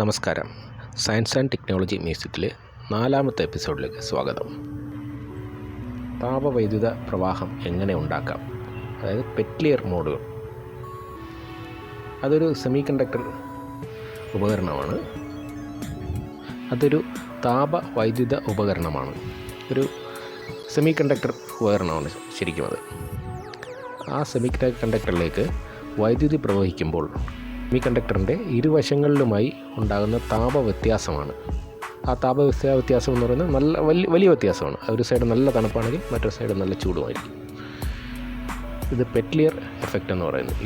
നമസ്കാരം. Science and technology മ്യൂസിയത്തിലെ 4ാമത്തെ എപ്പിസോഡിലേക്ക് സ്വാഗതം. താപവൈദ്യുത പ്രവാഹം എങ്ങനെ ഉണ്ടാക്കാം, അതായത് പെറ്റ്ലിയർ മോഡുകൾ. അതൊരു സെമി കണ്ടക്ടർ ഉപകരണമാണ്. അതൊരു താപവൈദ്യുത ഉപകരണമാണ്. ഒരു സെമി കണ്ടക്ടർ ഉപകരണമാണ് ശരിക്കും അത്. ആ സെമി കണ്ടക്ടറിലേക്ക് വൈദ്യുതി പ്രവഹിക്കുമ്പോൾ സെമി കണ്ടക്ടറിൻ്റെ ഇരുവശങ്ങളിലുമായി ഉണ്ടാകുന്ന താപവ്യത്യാസമാണ്. ആ താപവ്യത്യാസം എന്ന് പറയുന്നത് വലിയ വ്യത്യാസമാണ്. ഒരു സൈഡ് നല്ല തണുപ്പാണെങ്കിൽ മറ്റൊരു സൈഡ് നല്ല ചൂടുമായിരിക്കും. ഇത് പെറ്റ്ലിയർ എഫക്റ്റ് എന്ന് പറയുന്നത്.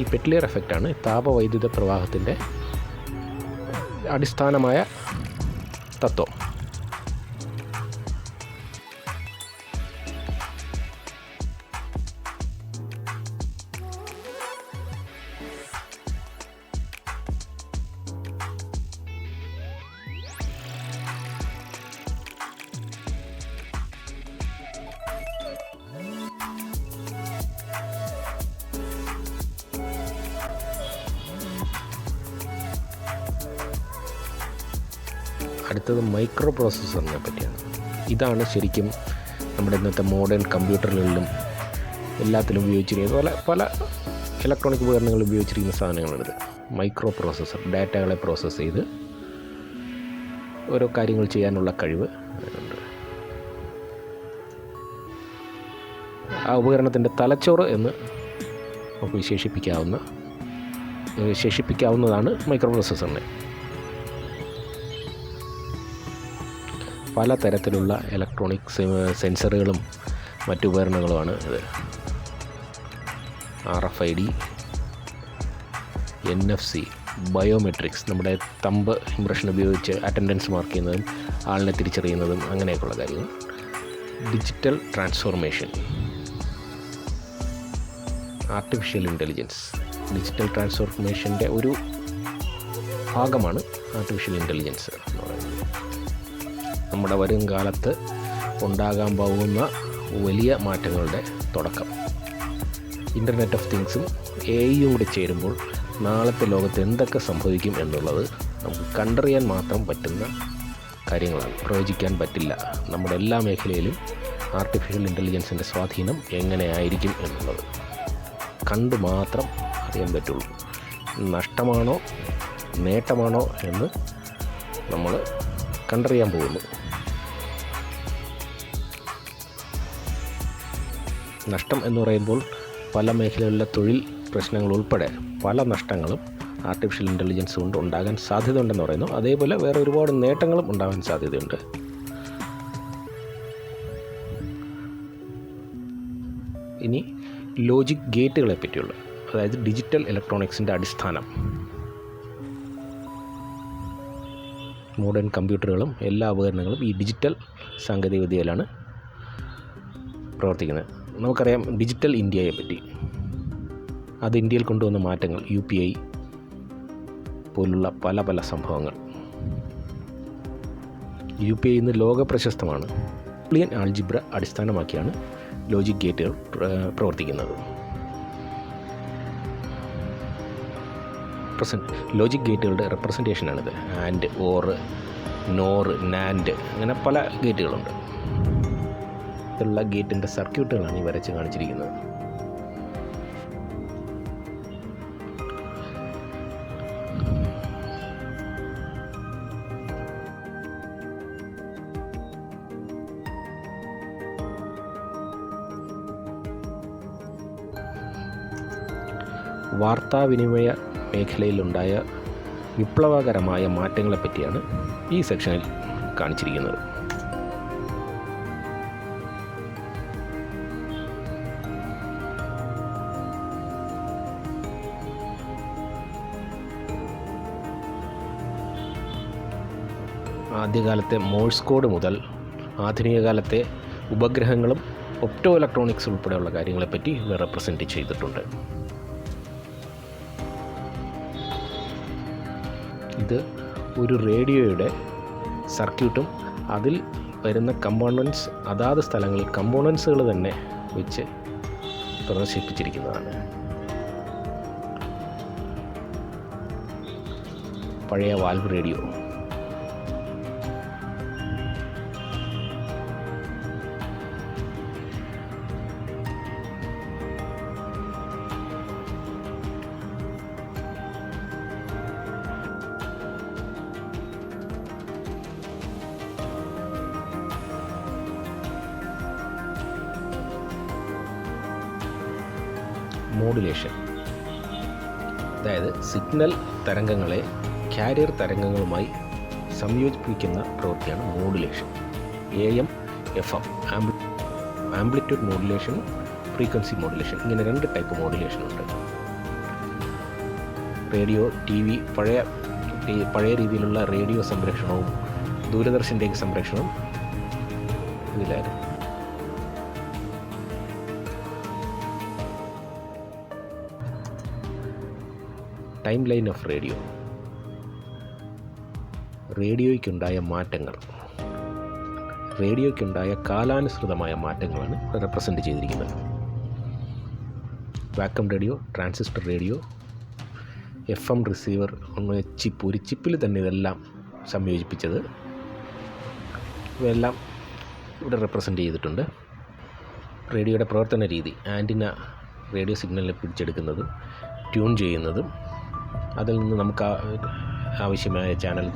ഈ പെറ്റ്ലിയർ എഫക്റ്റാണ് താപവൈദ്യുത പ്രവാഹത്തിൻ്റെ അടിസ്ഥാനമായ തത്വം. അടുത്തത് മൈക്രോ പ്രോസസ്സറിനെ പറ്റിയാണ്. ഇതാണ് ശരിക്കും നമ്മുടെ ഇന്നത്തെ മോഡേൺ കമ്പ്യൂട്ടറുകളിലും എല്ലാത്തിലും ഉപയോഗിച്ചിരിക്കുന്നത്. പല ഇലക്ട്രോണിക് ഉപകരണങ്ങളിൽ ഉപയോഗിച്ചിരിക്കുന്ന സാധനങ്ങളാണിത്. മൈക്രോ പ്രോസസ്സർ ഡാറ്റകളെ പ്രോസസ്സ് ചെയ്ത് ഓരോ കാര്യങ്ങൾ ചെയ്യാനുള്ള കഴിവ് ഉണ്ട്. ആ ഉപകരണത്തിൻ്റെ തലച്ചോറ് എന്ന് നമുക്ക് വിശേഷിപ്പിക്കാവുന്നതാണ് മൈക്രോ പ്രോസസ്സറിനെ. പല തരത്തിലുള്ള ഇലക്ട്രോണിക് സെൻസറുകളും മറ്റു ഉപകരണങ്ങളുമാണ് ഇത്. RFID, NFC, ബയോമെട്രിക്സ്, നമ്മുടെ തമ്പ് ഇംപ്രഷൻ ഉപയോഗിച്ച് അറ്റൻഡൻസ് മാർക്ക് ചെയ്യുന്നതും ആളിനെ തിരിച്ചറിയുന്നതും അങ്ങനെയൊക്കെയുള്ള കാര്യങ്ങൾ. Digital transformation, artificial intelligence. Digital ട്രാൻസ്ഫോർമേഷൻ്റെ ഒരു ഭാഗമാണ് ആർട്ടിഫിഷ്യൽ ഇൻ്റലിജൻസ് എന്ന് പറയുന്നത്. നമ്മുടെ വരും കാലത്ത് ഉണ്ടാകാൻ പോകുന്ന വലിയ മാറ്റങ്ങളുടെ തുടക്കം. ഇൻ്റർനെറ്റ് ഓഫ് തിങ്സും AI കൂടി ചേരുമ്പോൾ നാളത്തെ ലോകത്ത് എന്തൊക്കെ സംഭവിക്കും എന്നുള്ളത് നമുക്ക് കണ്ടറിയാൻ മാത്രം പറ്റുന്ന കാര്യങ്ങളാണ്. പ്രവചിക്കാൻ പറ്റില്ല. നമ്മുടെ എല്ലാ മേഖലയിലും ആർട്ടിഫിഷ്യൽ ഇൻ്റലിജൻസിൻ്റെ സ്വാധീനം എങ്ങനെയായിരിക്കും എന്നുള്ളത് കണ്ടു മാത്രം അറിയാൻ പറ്റുള്ളൂ. നഷ്ടമാണോ നേട്ടമാണോ എന്ന് നമ്മൾ കണ്ടറിയാൻ പോകുന്നു. നഷ്ടം എന്ന് പറയുമ്പോൾ പല മേഖലകളിലെ തൊഴിൽ പ്രശ്നങ്ങൾ ഉൾപ്പെടെ പല നഷ്ടങ്ങളും ആർട്ടിഫിഷ്യൽ ഇൻ്റലിജൻസ് കൊണ്ട് ഉണ്ടാകാൻ സാധ്യതയുണ്ടെന്ന് പറയുന്നു. അതേപോലെ വേറെ ഒരുപാട് നേട്ടങ്ങളും ഉണ്ടാകാൻ സാധ്യതയുണ്ട്. ഇനി ലോജിക് ഗേറ്റുകളെ പറ്റിയുള്ള, അതായത് ഡിജിറ്റൽ ഇലക്ട്രോണിക്സിൻ്റെ അടിസ്ഥാനം. മോഡേൺ കമ്പ്യൂട്ടറുകളും എല്ലാ ഉപകരണങ്ങളും ഈ ഡിജിറ്റൽ സാങ്കേതികവിദ്യയിലാണ് പ്രവർത്തിക്കുന്നത്. നമുക്കറിയാം ഡിജിറ്റൽ ഇന്ത്യയെ പറ്റി. അത് ഇന്ത്യയിൽ കൊണ്ടുവന്ന മാറ്റങ്ങൾ, UPI പോലുള്ള പല സംഭവങ്ങൾ. UPI ഇന്ന് ലോക പ്രശസ്തമാണ്. ബൂളിയൻ ആൾജിബ്ര അടിസ്ഥാനമാക്കിയാണ് ലോജിക് ഗേറ്റുകൾ പ്രവർത്തിക്കുന്നത്. ലോജിക് ഗേറ്റുകളുടെ റെപ്രസെൻറ്റേഷനാണിത്. ആൻഡ്, ഓർ, നോർ, നാൻഡ്, അങ്ങനെ പല ഗേറ്റുകളുണ്ട്. ഉള്ള ഗേറ്റിൻ്റെ സർക്യൂട്ടുകളാണ് ഈ വരച്ച് കാണിച്ചിരിക്കുന്നത്. വാർത്താവിനിമയ മേഖലയിലുണ്ടായ വിപ്ലവകരമായ മാറ്റങ്ങളെപ്പറ്റിയാണ് ഈ സെക്ഷനിൽ കാണിച്ചിരിക്കുന്നത്. ആദ്യകാലത്തെ മോഴ്സ് കോഡ് മുതൽ ആധുനിക കാലത്തെ ഉപഗ്രഹങ്ങളും ഒപ്റ്റോ ഇലക്ട്രോണിക്സ് ഉൾപ്പെടെയുള്ള കാര്യങ്ങളെപ്പറ്റി റെപ്രസെൻറ്റ് ചെയ്തിട്ടുണ്ട്. ഇത് ഒരു റേഡിയോയുടെ സർക്യൂട്ടും അതിൽ വരുന്ന കമ്പോണൻസ്, അതാത് സ്ഥലങ്ങളിൽ കമ്പോണൻസുകൾ തന്നെ വെച്ച് പ്രദർശിപ്പിച്ചിരിക്കുന്നതാണ്. പഴയ വാൽവ് റേഡിയോ. മോഡുലേഷൻ, അതായത് സിഗ്നൽ തരംഗങ്ങളെ കാരിയർ തരംഗങ്ങളുമായി സംയോജിപ്പിക്കുന്ന പ്രവൃത്തിയാണ് modulation. AM, FM, amplitude modulation, frequency modulation, ഇങ്ങനെ 2 ടൈപ്പ് മോഡുലേഷൻ ഉണ്ട്. റേഡിയോ, TV, പഴയ രീതിയിലുള്ള റേഡിയോ സംരക്ഷണവും ദൂരദർശൻ്റെയൊക്കെ സംരക്ഷണം ഇതിലായിരുന്നു. ടൈം ലൈൻ ഓഫ് റേഡിയോ, റേഡിയോയ്ക്കുണ്ടായ മാറ്റങ്ങൾ, റേഡിയോയ്ക്കുണ്ടായ കാലാനുസൃതമായ മാറ്റങ്ങളാണ് റെപ്രസെൻ്റ് ചെയ്തിരിക്കുന്നത്. Vacuum radio, transistor radio, FM receiver, ഒരു ചിപ്പിൽ തന്നെ ഇതെല്ലാം സംയോജിപ്പിച്ചത്, ഇവയെല്ലാം ഇവിടെ റെപ്രസെൻ്റ് ചെയ്തിട്ടുണ്ട്. റേഡിയോയുടെ പ്രവർത്തന രീതി, ആൻറ്റിന റേഡിയോ സിഗ്നലിനെ പിടിച്ചെടുക്കുന്നതും ട്യൂൺ ചെയ്യുന്നതും അതിൽ നിന്ന് നമുക്ക് ആവശ്യമായ ചാനൽ,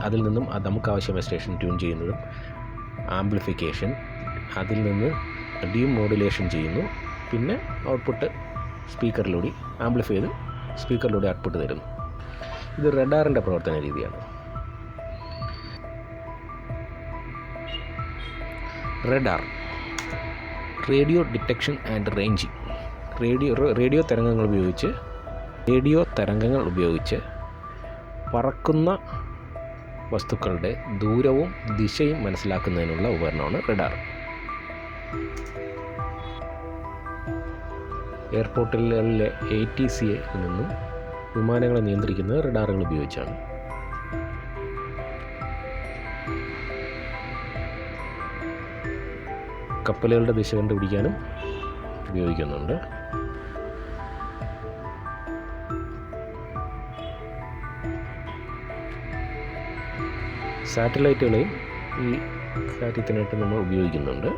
അതിൽ നിന്നും നമുക്ക് ആവശ്യമായ സ്റ്റേഷൻ ട്യൂൺ ചെയ്യുന്നതും, ആംപ്ലിഫിക്കേഷൻ, അതിൽ നിന്ന് ഡീമോഡുലേഷൻ ചെയ്യുന്നു, പിന്നെ ഔട്ട്പുട്ട് സ്പീക്കറിലൂടെ ആംപ്ലിഫൈ ചെയ്ത് സ്പീക്കറിലൂടെ ഔട്ട്പുട്ട് തരുന്നു. ഇത് റഡാറിൻ്റെ പ്രവർത്തന രീതിയാണ്. Radar, radio detection and ranging, radio തരംഗങ്ങൾ ഉപയോഗിച്ച് പറക്കുന്ന വസ്തുക്കളുടെ ദൂരവും ദിശയും മനസ്സിലാക്കുന്നതിനുള്ള ഉപകരണമാണ് റഡാർ. എയർപോർട്ടുകളിലെ ATCA നിന്നും വിമാനങ്ങളെ നിയന്ത്രിക്കുന്നത് റഡാറുകൾ ഉപയോഗിച്ചാണ്. കപ്പലുകളുടെ ദിശ കണ്ടുപിടിക്കാനും ഉപയോഗിക്കുന്നുണ്ട്. സാറ്റലൈറ്റുകളെയും ഈ കാര്യത്തിനായിട്ട് നമ്മൾ ഉപയോഗിക്കുന്നുണ്ട്.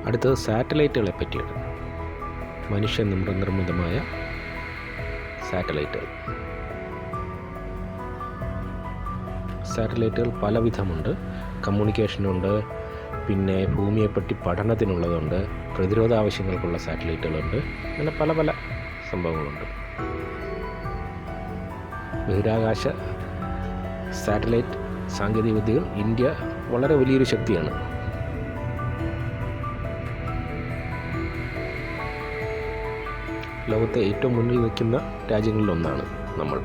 അടുത്തത് സാറ്റലൈറ്റുകളെ പറ്റിയാണ്. മനുഷ്യ നിർമ്മിതമായ സാറ്റലൈറ്റുകൾ. സാറ്റലൈറ്റുകൾ പലവിധമുണ്ട്. കമ്മ്യൂണിക്കേഷനുണ്ട്, പിന്നെ ഭൂമിയെപ്പറ്റി പഠനത്തിനുള്ളതുണ്ട്, പ്രതിരോധ ആവശ്യങ്ങൾക്കുള്ള സാറ്റലൈറ്റുകളുണ്ട്, അങ്ങനെ പല പല സംഭവങ്ങളുണ്ട്. ബഹിരാകാശ സാറ്റലൈറ്റ് സാങ്കേതികവിദ്യകൾ ഇന്ത്യ വളരെ വലിയൊരു ശക്തിയാണ്. ലോകത്തെ ഏറ്റവും മുന്നിൽ നിൽക്കുന്ന രാജ്യങ്ങളിലൊന്നാണ് നമ്മൾ.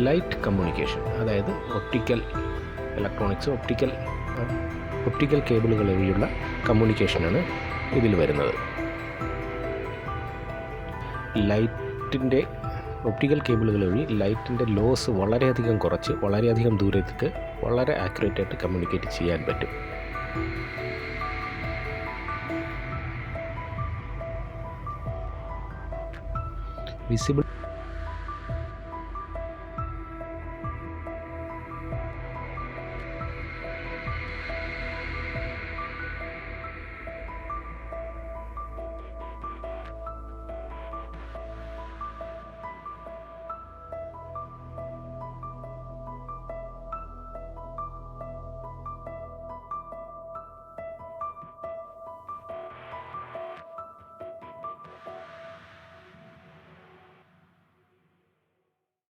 ലൈറ്റ് കമ്മ്യൂണിക്കേഷൻ, അതായത് ഒപ്റ്റിക്കൽ കേബിളുകൾ വഴിയുള്ള കമ്മ്യൂണിക്കേഷനാണ് ഇതിൽ വരുന്നത്. ഒപ്റ്റിക്കൽ കേബിളുകൾ വഴി ലൈറ്റിൻ്റെ ലോസ് വളരെയധികം കുറച്ച് വളരെയധികം ദൂരത്തേക്ക് വളരെ ആക്യുറേറ്റായിട്ട് കമ്മ്യൂണിക്കേറ്റ് ചെയ്യാൻ പറ്റും. വിസിബിൾ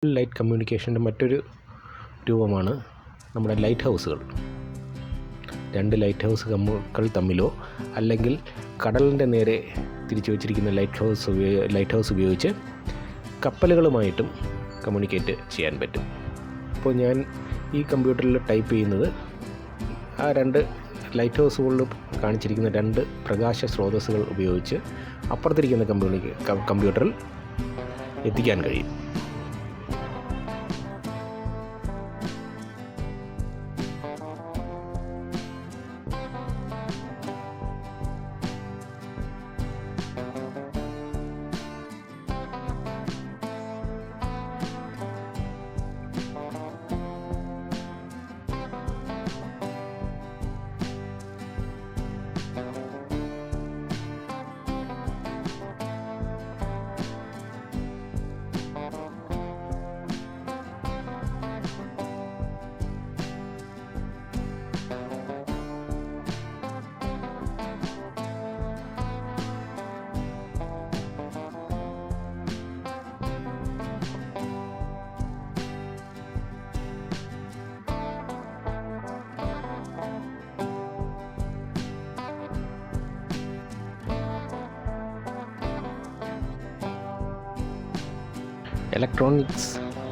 ലൈറ്റ് കമ്മ്യൂണിക്കേഷൻ്റെ മറ്റൊരു രൂപമാണ് നമ്മുടെ ലൈറ്റ് ഹൗസുകൾ. 2 ലൈറ്റ് ഹൗസുകൾ തമ്മിലോ അല്ലെങ്കിൽ കടലിൻ്റെ നേരെ തിരിച്ചു വച്ചിരിക്കുന്ന ലൈറ്റ് ഹൗസ് ഉപയോഗിച്ച് കപ്പലുകളുമായിട്ടും കമ്മ്യൂണിക്കേറ്റ് ചെയ്യാൻ പറ്റും. ഇപ്പോൾ ഞാൻ ഈ കമ്പ്യൂട്ടറിൽ ടൈപ്പ് ചെയ്യുന്നത് ആ 2 ലൈറ്റ് ഹൗസുകളിൽ കാണിച്ചിരിക്കുന്ന 2 പ്രകാശ സ്രോതസ്സുകൾ ഉപയോഗിച്ച് അപ്പുറത്തിരിക്കുന്ന കമ്പ്യൂട്ടറിൽ എത്തിക്കാൻ കഴിയും.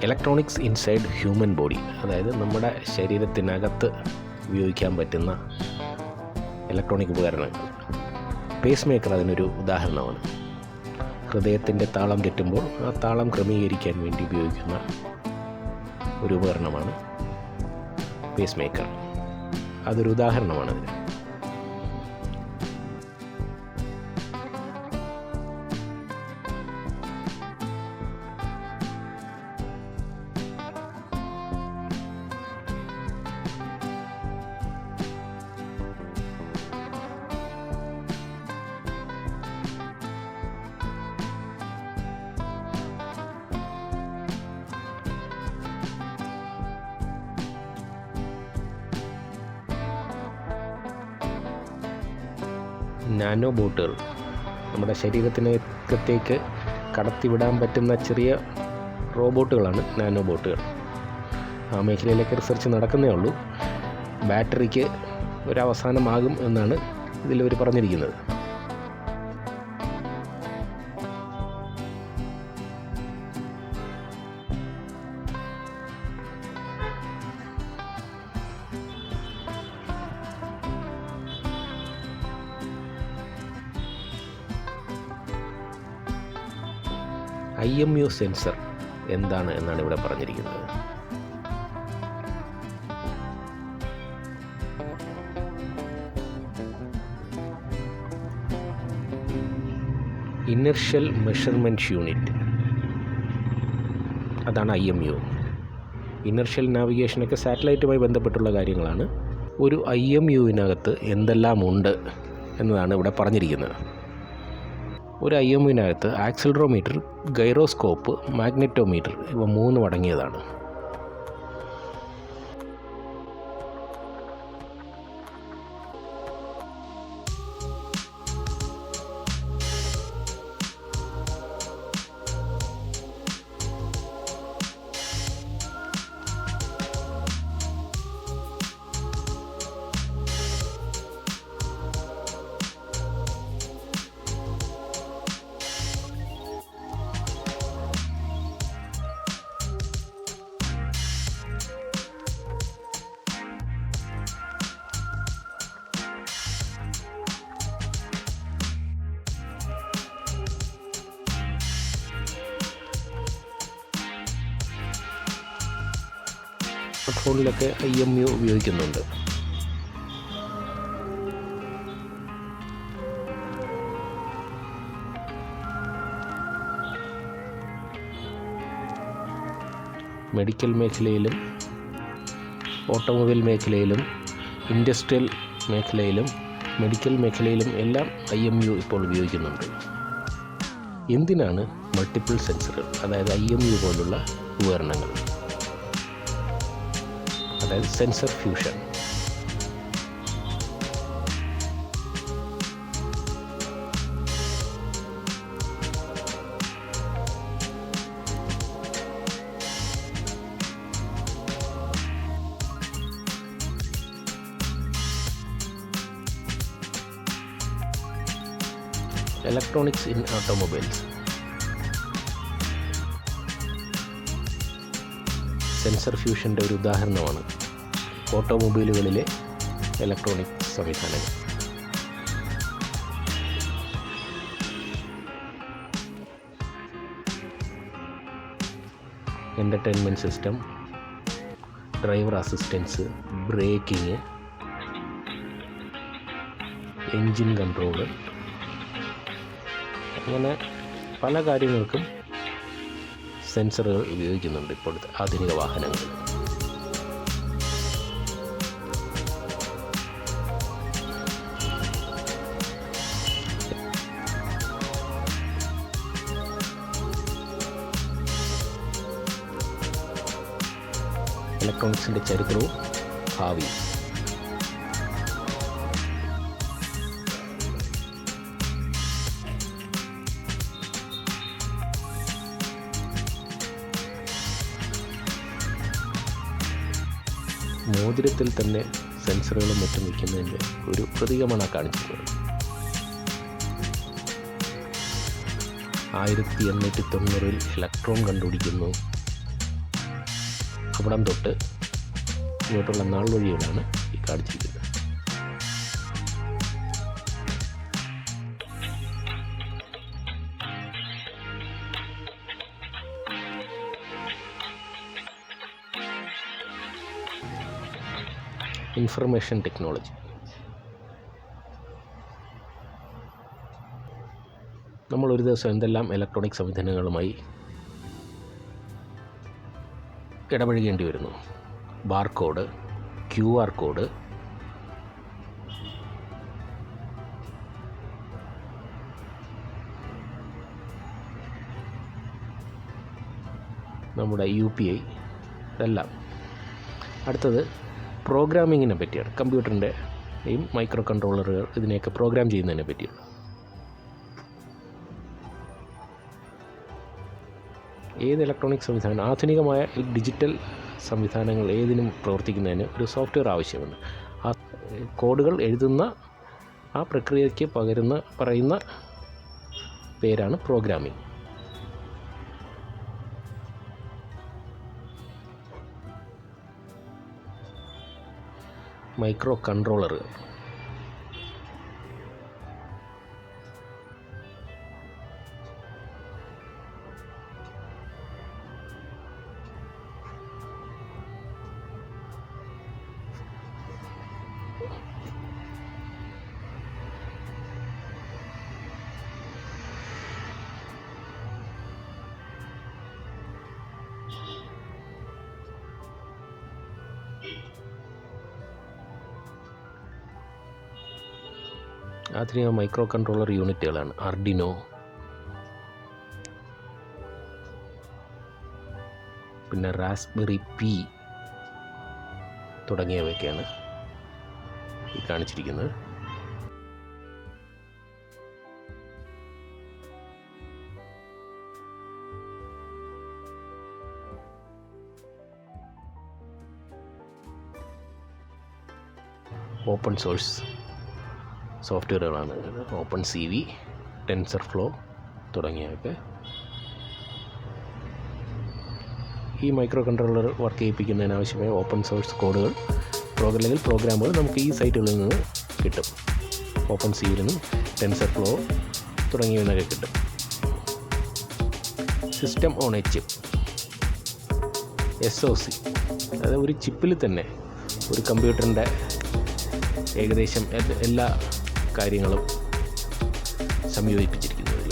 ഇലക്ട്രോണിക്സ് ഇൻസൈഡ് ഹ്യൂമൻ ബോഡി, അതായത് നമ്മുടെ ശരീരത്തിനകത്ത് ഉപയോഗിക്കാൻ പറ്റുന്ന ഇലക്ട്രോണിക് ഉപകരണങ്ങൾ. പേസ് മേക്കർ അതിനൊരു ഉദാഹരണമാണ്. ഹൃദയത്തിൻ്റെ താളം തെറ്റുമ്പോൾ ആ താളം ക്രമീകരിക്കാൻ വേണ്ടി ഉപയോഗിക്കുന്ന ഒരു ഉപകരണമാണ് പേസ് മേക്കർ. അതൊരു ഉദാഹരണമാണ് അതിന്. നാനോ ബോട്ടുകൾ, നമ്മുടെ ശരീരത്തിനകത്തേക്ക് കടത്തിവിടാൻ പറ്റുന്ന ചെറിയ റോബോട്ടുകളാണ് നാനോ ബോട്ടുകൾ. ആ മേഖലയിലേക്ക് റിസർച്ച് നടക്കുന്നേ ഉള്ളൂ. ബാറ്ററിക്ക് ഒരവസാനമാകും എന്നാണ് ഇതിലവർ പറഞ്ഞിരിക്കുന്നത്. IMU സെൻസർ എന്താണ് എന്നാണ് ഇവിടെ പറഞ്ഞിരിക്കുന്നത്. ഇനർഷ്യൽ മെഷർമെൻറ്റ് യൂണിറ്റ്, അതാണ് IMU. ഇനർഷ്യൽ നാവിഗേഷനൊക്കെ സാറ്റലൈറ്റുമായി ബന്ധപ്പെട്ടുള്ള കാര്യങ്ങളാണ്. ഒരു IMUവിനകത്ത് എന്തെല്ലാം ഉണ്ട് എന്നതാണ് ഇവിടെ പറഞ്ഞിരിക്കുന്നത്. ഒരു IMUവിനകത്ത് ആക്സിലറോമീറ്റർ, ഗൈറോസ്കോപ്പ്, മാഗ്നെറ്റോമീറ്റർ ഇവ 3 അടങ്ങിയതാണ്. ഫോണിലൊക്കെ IMU ഉപയോഗിക്കുന്നുണ്ട്. മെഡിക്കൽ മേഖലയിലും ഓട്ടോമൊബൈൽ മേഖലയിലും ഇൻഡസ്ട്രിയൽ മേഖലയിലും മെഡിക്കൽ മേഖലയിലും എല്ലാം IMU ഇപ്പോൾ ഉപയോഗിക്കുന്നുണ്ട്. എന്തിനാണ് മൾട്ടിപ്പിൾ സെൻസറുകൾ, അതായത് IMU പോലുള്ള ഉപകരണങ്ങൾ, അതായത് sensor fusion? Electronics in automobiles. Sensor ഫ്യൂഷൻ്റെ ഒരു ഉദാഹരണമാണ് ഓട്ടോമൊബൈലുകളിലെ ഇലക്ട്രോണിക് സംവിധാനങ്ങൾ. Entertainment system, driver assistance, braking, engine control, അങ്ങനെ പല കാര്യങ്ങൾക്കും സെൻസറുകൾ ഉപയോഗിക്കുന്നുണ്ട് ഇപ്പോഴത്തെ ആധുനിക വാഹനങ്ങളിൽ. ഇലക്ട്രോണിക്സിൻ്റെ ചരിത്രവും ഭാവിയും. മോതിരത്തിൽ തന്നെ സെൻസറുകളും മറ്റും വയ്ക്കുന്നതിൻ്റെ ഒരു പ്രതീകമാണ് കാണിച്ചിട്ടുള്ളത്. 1890 ഇലക്ട്രോൺ കണ്ടുപിടിക്കുന്നു. അവിടം തൊട്ട് ഇങ്ങോട്ടുള്ള നാൾ വഴികളാണ് ഈ കാണിച്ചിരിക്കുന്നത്. Information technology. നമ്മൾ ഒരു ദിവസം എന്തെല്ലാം ഇലക്ട്രോണിക് സംവിധാനങ്ങളുമായി ഇടപഴകേണ്ടി വരുന്നു. ബാർകോഡ്, QR കോഡ്, നമ്മുടെ UPI, ഇതെല്ലാം. അടുത്തത് പ്രോഗ്രാമിങ്ങിനെ പറ്റിയാണ്. കമ്പ്യൂട്ടറിൻ്റെയും മൈക്രോ കൺട്രോളറുകൾ ഇതിനെയൊക്കെ പ്രോഗ്രാം ചെയ്യുന്നതിനെ പറ്റിയാണ്. ഏത് ഇലക്ട്രോണിക് സംവിധാനം, ആധുനികമായ ഡിജിറ്റൽ സംവിധാനങ്ങൾ ഏതിനും പ്രവർത്തിക്കുന്നതിന് ഒരു സോഫ്റ്റ്വെയർ ആവശ്യമുണ്ട്. ആ കോഡുകൾ എഴുതുന്ന ആ പ്രക്രിയയ്ക്ക് പറയുന്ന പേരാണ് പ്രോഗ്രാമിംഗ്. മൈക്രോ കൺട്രോളറുകൾ. ആധുനിക മൈക്രോ കൺട്രോളർ യൂണിറ്റുകളാണ് ആർഡിനോ, പിന്നെ റാസ്ബെറി പി തുടങ്ങിയവയൊക്കെയാണ് ഈ കാണിച്ചിരിക്കുന്നത്. ഓപ്പൺ സോഴ്സ് സോഫ്റ്റ്വെയറുകളാണ്. OpenCV, ടെൻസർഫ്ലോ തുടങ്ങിയവയൊക്കെ. ഈ മൈക്രോ കൺട്രോളർ വർക്ക് ചെയ്യിപ്പിക്കുന്നതിന് ആവശ്യമായ ഓപ്പൺ സോഴ്സ് കോഡുകൾ അല്ലെങ്കിൽ പ്രോഗ്രാമുകൾ നമുക്ക് ഈ സൈറ്റുകളിൽ നിന്ന് കിട്ടും. OpenCV നിന്നും ടെൻസർഫ്ലോ തുടങ്ങിയവയൊക്കെ കിട്ടും. System on A chip, SOC, അതായത് ഒരു ചിപ്പിൽ തന്നെ ഒരു കമ്പ്യൂട്ടറിൻ്റെ ഏകദേശം എല്ലാ കാര്യങ്ങളും സംയോജിപ്പിച്ചിരിക്കുന്നതിൽ.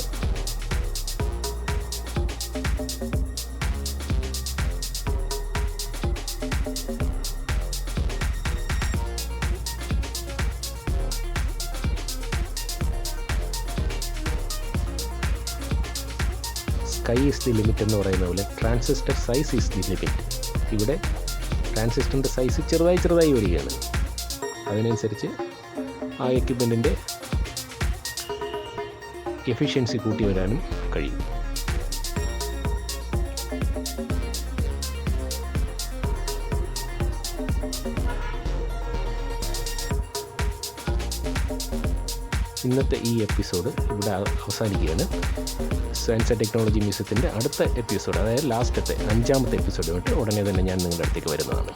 സ്കൈ ഈസ് ദി ലിമിറ്റ് എന്ന് പറയുന്ന പോലെ transistor size is the limit. ഇവിടെ ട്രാൻസിസ്റ്ററിൻ്റെ സൈസ് ചെറുതായി വരികയാണ്. അതിനനുസരിച്ച് ആ എക്യുപ്മെൻറ്റിൻ്റെ എഫിഷ്യൻസി കൂട്ടി വരാനും കഴിയും. ഇന്നത്തെ ഈ എപ്പിസോഡ് ഇവിടെ അവസാനിക്കുകയാണ്. സയൻസ് ആൻഡ് ടെക്നോളജി മ്യൂസിയത്തിൻ്റെ അടുത്ത എപ്പിസോഡ്, അതായത് ലാസ്റ്റത്തെ 5ാമത്തെ എപ്പിസോഡുമായിട്ട് ഉടനെ തന്നെ ഞാൻ നിങ്ങളുടെ അടുത്തേക്ക് വരുന്നതാണ്.